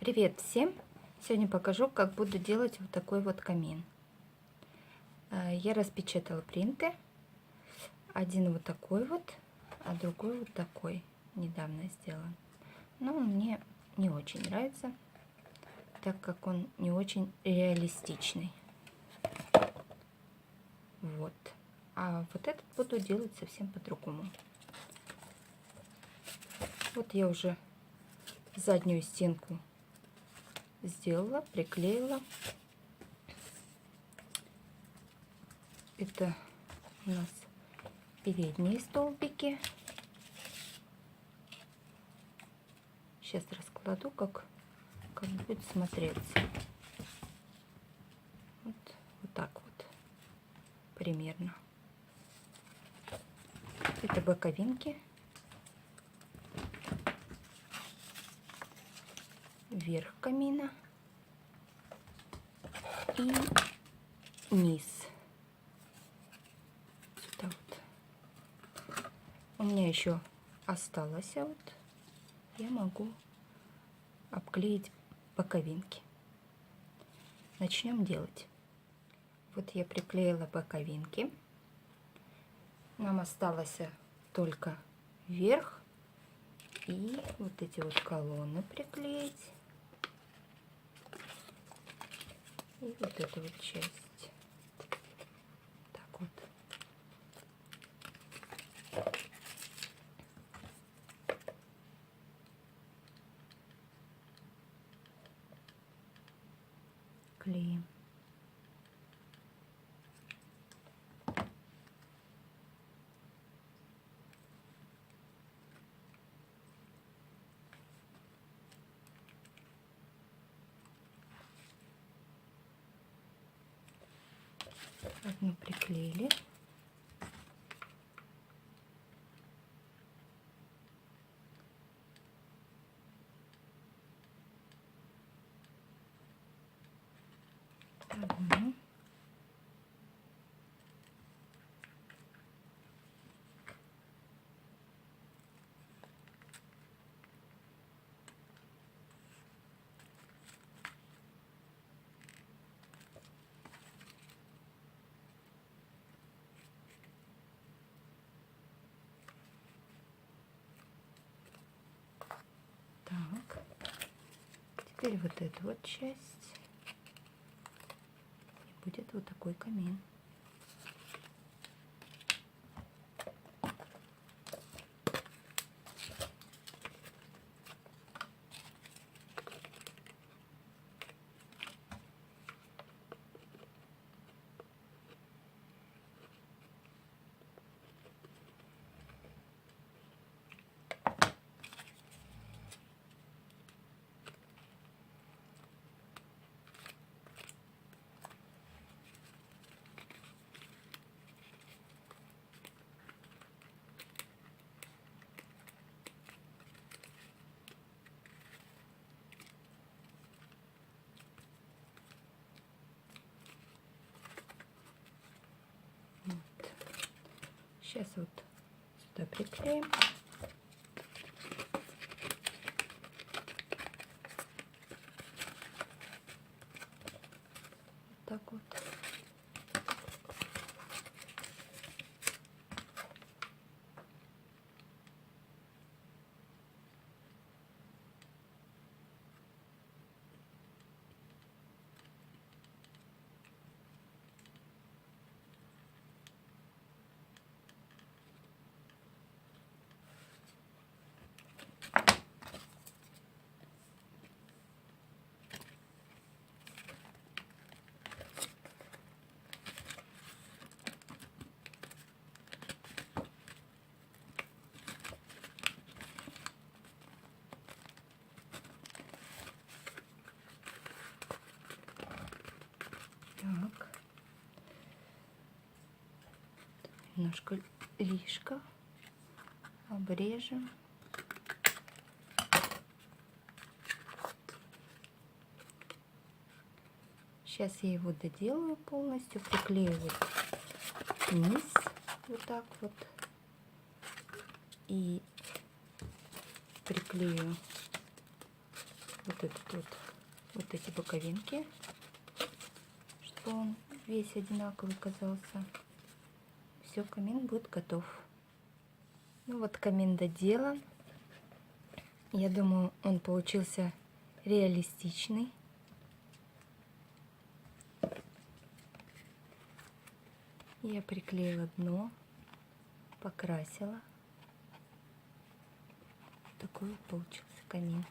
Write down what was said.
Привет всем! Сегодня покажу, как буду делать вот такой вот камин. Я распечатала принты. Один вот такой вот, а другой вот такой. Недавно сделан. Но он мне не очень нравится, так как он не очень реалистичный. Вот. А вот этот буду делать совсем по-другому. Вот я уже заднюю стенку сделала, приклеила. Это у нас передние столбики. Сейчас раскладу, как будет смотреться. Вот так вот примерно. Это боковинки. Верх камина и низ. Сюда вот. У меня еще осталось, вот я могу обклеить боковинки. Начнем делать. Вот я приклеила боковинки. Нам осталось только верх и вот эти вот колонны приклеить. И вот эту вот часть. Так вот. Клеим. Одну приклеили. Одну. Так, теперь вот эту вот часть, и будет вот такой камин. Сейчас вот сюда приклеим. Так вот. Так, немножко лишка обрежем. Сейчас я его доделаю полностью, приклею вот низ вот так вот и приклею вот эти боковинки, чтобы он весь одинаковый казался. Все, камин будет готов. Ну вот камин доделан. Я думаю, он получился реалистичный. Я приклеила дно, покрасила. Такой вот получился камин.